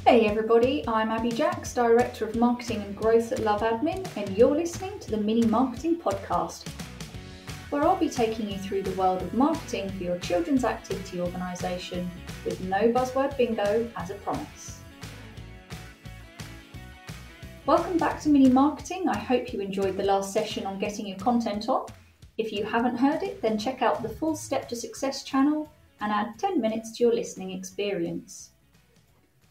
Hey everybody, I'm Abi Jacks, Director of Marketing and Growth at LoveAdmin, and you're listening to the Mini Marketing Podcast, where I'll be taking you through the world of marketing for your children's activity organisation with no buzzword bingo as a promise. Welcome back to Mini Marketing. I hope you enjoyed the last session on getting your content on. If you haven't heard it, then check out the Full Step to Success channel and add 10 minutes to your listening experience.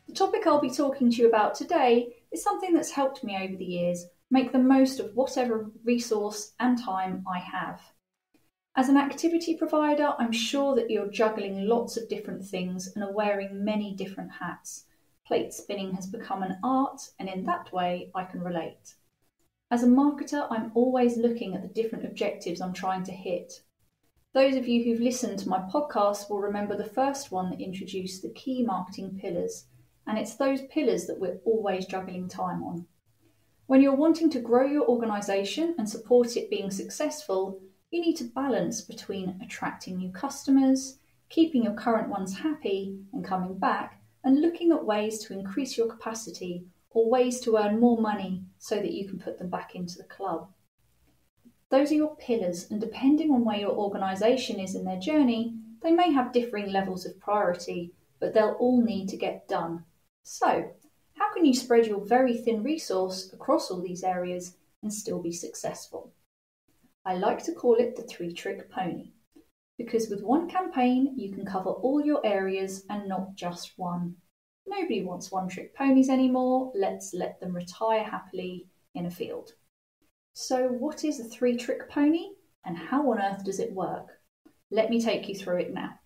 The topic I'll be talking to you about today is something that's helped me over the years make the most of whatever resource and time I have. As an activity provider, I'm sure that you're juggling lots of different things and are wearing many different hats. Plate spinning has become an art, and in that way I can relate. As a marketer, I'm always looking at the different objectives I'm trying to hit. Those of you who've listened to my podcast will remember the first one that introduced the key marketing pillars. And it's those pillars that we're always juggling time on. When you're wanting to grow your organisation and support it being successful, you need to balance between attracting new customers, keeping your current ones happy and coming back, and looking at ways to increase your capacity or ways to earn more money so that you can put them back into the club. Those are your pillars, and depending on where your organisation is in their journey, they may have differing levels of priority, but they'll all need to get done. So, how can you spread your very thin resource across all these areas and still be successful? I like to call it the three-trick pony, because with one campaign you can cover all your areas and not just one. Nobody wants one-trick ponies anymore. Let's let them retire happily in a field. So what is a three-trick pony and how on earth does it work? Let me take you through it now.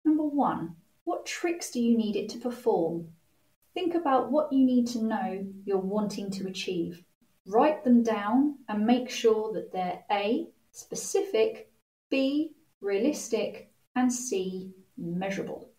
Number 1, what tricks do you need it to perform? Think about what you need to know you're wanting to achieve. Write them down and make sure that they're A, specific, B, realistic, and C, measurable.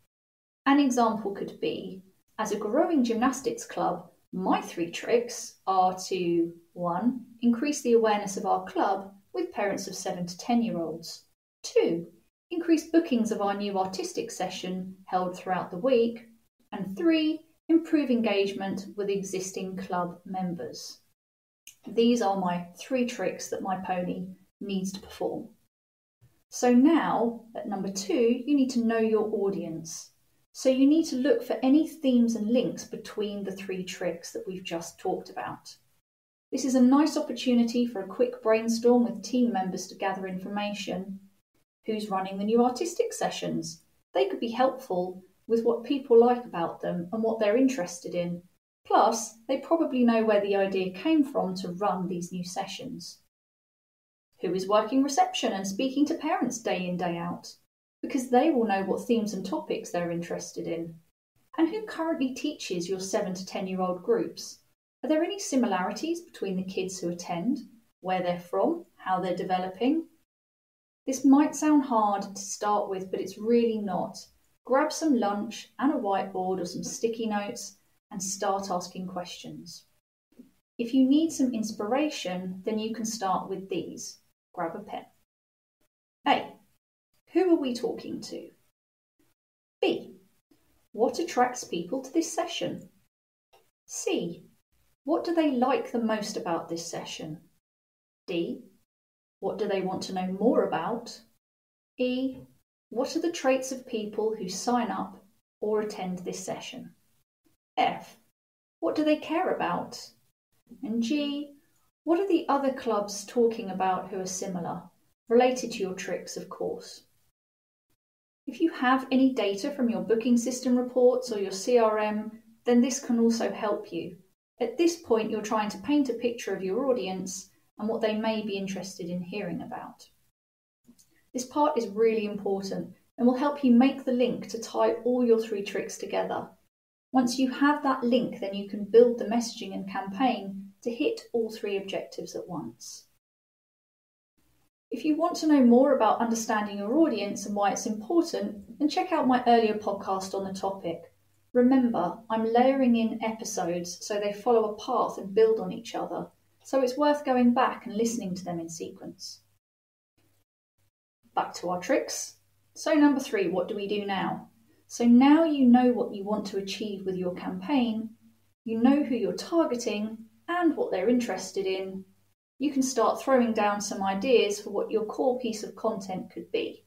An example could be, as a growing gymnastics club, my 3 tricks are to 1. Increase the awareness of our club with parents of 7 to 10-year-olds. 2. Increase bookings of our new artistic session held throughout the week. And 3. Improve engagement with existing club members. These are my 3 tricks that my pony needs to perform. So now, at number 2, you need to know your audience. So you need to look for any themes and links between the 3 tricks that we've just talked about. This is a nice opportunity for a quick brainstorm with team members to gather information. Who's running the new artistic sessions? They could be helpful with what people like about them and what they're interested in. Plus, they probably know where the idea came from to run these new sessions. Who is working reception and speaking to parents day in, day out? Because they will know what themes and topics they're interested in. And who currently teaches your 7 to 10-year-old groups? Are there any similarities between the kids who attend, where they're from, how they're developing? This might sound hard to start with, but it's really not. Grab some lunch and a whiteboard or some sticky notes and start asking questions. If you need some inspiration, then you can start with these. Grab a pen. A. Who are we talking to? B. What attracts people to this session? C. What do they like the most about this session? D. What do they want to know more about? E. What are the traits of people who sign up or attend this session? F. What do they care about? And G. What are the other clubs talking about who are similar? Related to your tricks, of course. If you have any data from your booking system reports or your CRM, then this can also help you. At this point, you're trying to paint a picture of your audience and what they may be interested in hearing about. This part is really important and will help you make the link to tie all your 3 tricks together. Once you have that link, then you can build the messaging and campaign to hit all 3 objectives at once. If you want to know more about understanding your audience and why it's important, then check out my earlier podcast on the topic. Remember, I'm layering in episodes so they follow a path and build on each other, so it's worth going back and listening to them in sequence. Back to our tricks. So number 3, what do we do now? So now you know what you want to achieve with your campaign, you know who you're targeting and what they're interested in, you can start throwing down some ideas for what your core piece of content could be.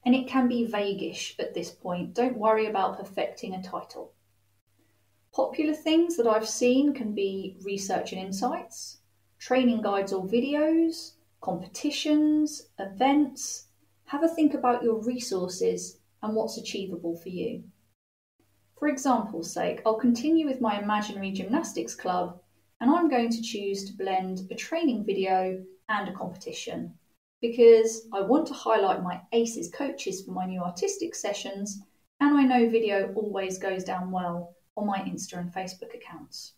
And it can be vaguish at this point, don't worry about perfecting a title. Popular things that I've seen can be research and insights, training guides or videos, competitions, events. Have a think about your resources and what's achievable for you. For example's sake, I'll continue with my imaginary gymnastics club, and I'm going to choose to blend a training video and a competition because I want to highlight my ACES coaches for my new artistic sessions, and I know video always goes down well on my Insta and Facebook accounts.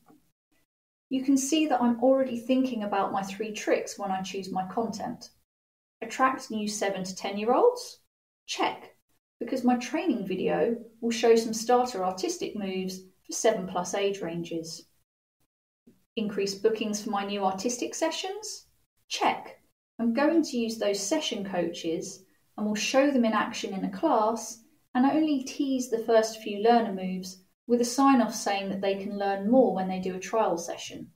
You can see that I'm already thinking about my 3 tricks when I choose my content. Attract new 7 to 10-year-olds? Check, because my training video will show some starter artistic moves for 7+ age ranges. Increase bookings for my new artistic sessions? Check. I'm going to use those session coaches and will show them in action in a class and only tease the first few learner moves with a sign-off saying that they can learn more when they do a trial session.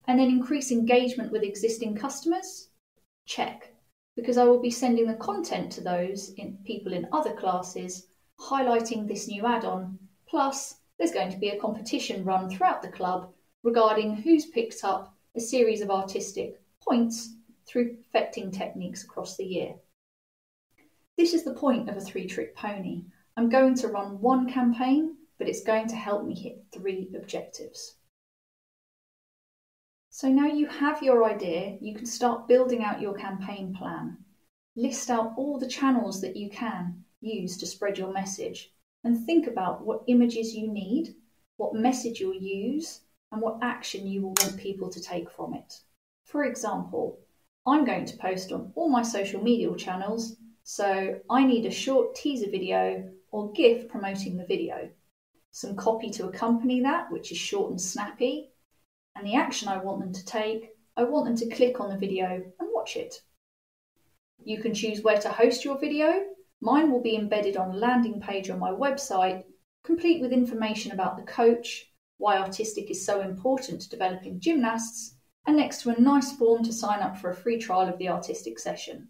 And then increase engagement with existing customers? Check, because I will be sending the content to those people in other classes highlighting this new add-on, plus there's going to be a competition run throughout the club regarding who's picked up a series of artistic points through perfecting techniques across the year. This is the point of a 3-trick pony. I'm going to run one campaign, but it's going to help me hit 3 objectives. So now you have your idea, you can start building out your campaign plan. List out all the channels that you can use to spread your message and think about what images you need, what message you'll use, and what action you will want people to take from it. For example, I'm going to post on all my social media channels, so I need a short teaser video or GIF promoting the video. Some copy to accompany that, which is short and snappy, and the action I want them to take, I want them to click on the video and watch it. You can choose where to host your video. Mine will be embedded on a landing page on my website, complete with information about the coach, why artistic is so important to developing gymnasts, and next to a nice form to sign up for a free trial of the artistic session.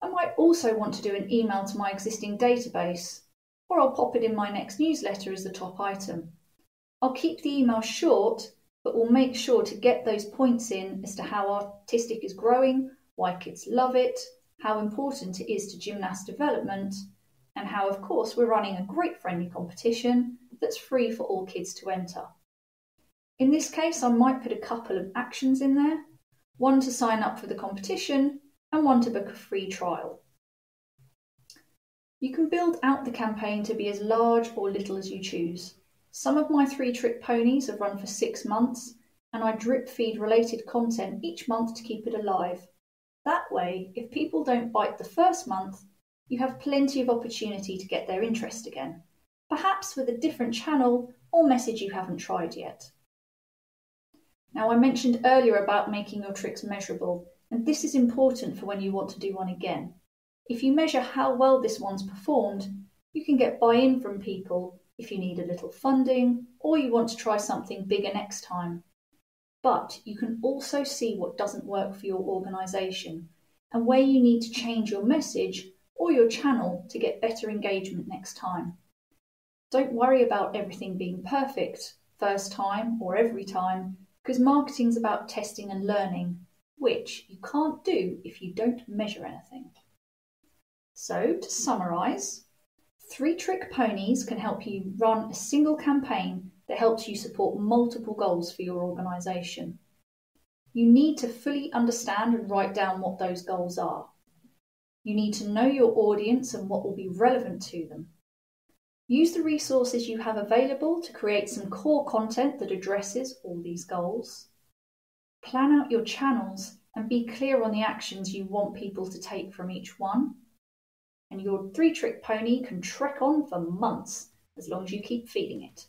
I might also want to do an email to my existing database, or I'll pop it in my next newsletter as the top item. I'll keep the email short, but we'll make sure to get those points in as to how artistic is growing, why kids love it, how important it is to gymnast development, and how, of course, we're running a great friendly competition that's free for all kids to enter. In this case, I might put a couple of actions in there, one to sign up for the competition and one to book a free trial. You can build out the campaign to be as large or little as you choose. Some of my 3-trick ponies have run for 6 months, and I drip feed related content each month to keep it alive. That way, if people don't bite the first month, you have plenty of opportunity to get their interest again, perhaps with a different channel or message you haven't tried yet. Now, I mentioned earlier about making your tricks measurable, and this is important for when you want to do one again. If you measure how well this one's performed, you can get buy-in from people if you need a little funding or you want to try something bigger next time. But you can also see what doesn't work for your organisation and where you need to change your message or your channel to get better engagement next time. Don't worry about everything being perfect first time or every time, because marketing's about testing and learning, which you can't do if you don't measure anything. So, to summarise, 3-trick ponies can help you run a single campaign that helps you support multiple goals for your organisation. You need to fully understand and write down what those goals are. You need to know your audience and what will be relevant to them. Use the resources you have available to create some core content that addresses all these goals. Plan out your channels and be clear on the actions you want people to take from each one. And your 3-trick pony can trek on for months as long as you keep feeding it.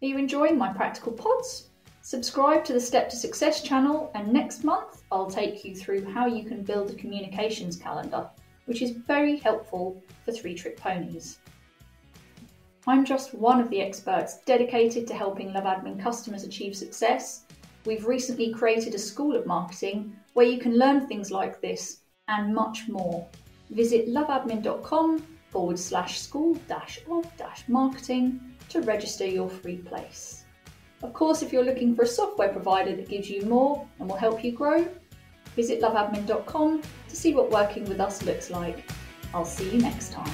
Are you enjoying my practical pods? Subscribe to the Step to Success channel, and next month I'll take you through how you can build a communications calendar which is very helpful for three-trick ponies. I'm just one of the experts dedicated to helping LoveAdmin customers achieve success. We've recently created a school of marketing where you can learn things like this and much more. Visit loveadmin.com/school-of-marketing to register your free place. Of course, if you're looking for a software provider that gives you more and will help you grow, visit loveadmin.com to see what working with us looks like. I'll see you next time.